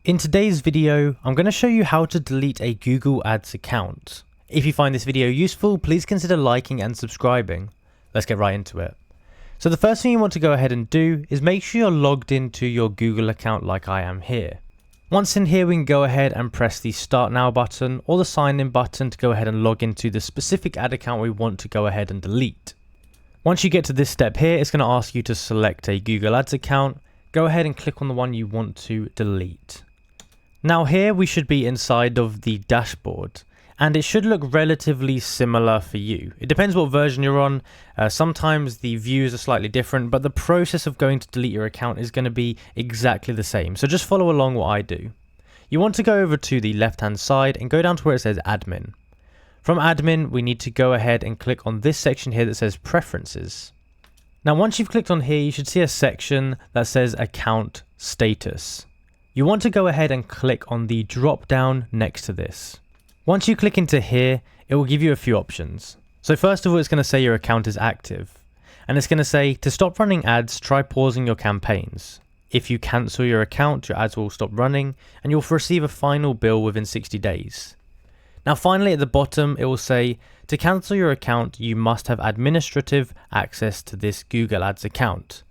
In today's video, I'm going to show you how to delete a Google Ads account. If you find this video useful, please consider liking and subscribing. Let's get right into it. So the first thing you want to go ahead and do is make sure you're logged into your Google account like I am here. Once in here, we can go ahead and press the Start Now button or the Sign In button to go ahead and log into the specific ad account we want to go ahead and delete. Once you get to this step here, it's going to ask you to select a Google Ads account. Go ahead and click on the one you want to delete. Now here we should be inside of the dashboard, and it should look relatively similar for you. It depends what version you're on. Sometimes the views are slightly different, but the process of going to delete your account is going to be exactly the same. So just follow along what I do. You want to go over to the left hand side and go down to where it says admin. From admin, we need to go ahead and click on this section here that says preferences. Now once you've clicked on here, you should see a section that says account status. You want to go ahead and click on the drop down next to this. Once you click into here, it will give you a few options. So first of all, it's going to say your account is active. And it's going to say to stop running ads, try pausing your campaigns. If you cancel your account, your ads will stop running and you'll receive a final bill within 60 days. Now finally at the bottom, it will say to cancel your account, you must have administrative access to this Google Ads account.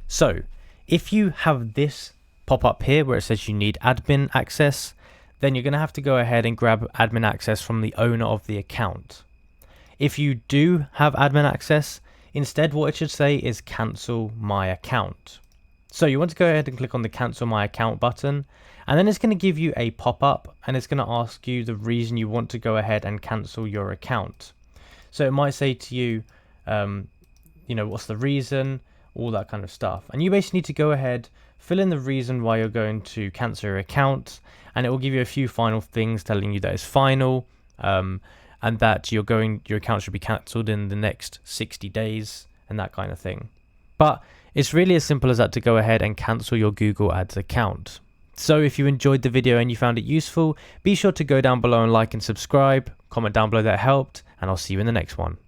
So if you have this pop up here where it says you need admin access, then you're going to have to go ahead and grab admin access from the owner of the account. If you do have admin access, instead what it should say is cancel my account. So you want to go ahead and click on the cancel my account button, and then it's going to give you a pop-up and it's going to ask you the reason you want to go ahead and cancel your account. So it might say to you, what's the reason, all that kind of stuff. And you basically need to go ahead, fill in the reason why you're going to cancel your account, and it will give you a few final things telling you that it's final, and that your account should be cancelled in the next 60 days and that kind of thing. But it's really as simple as that to go ahead and cancel your Google Ads account. So if you enjoyed the video and you found it useful, be sure to go down below and like and subscribe, comment down below that helped, and I'll see you in the next one.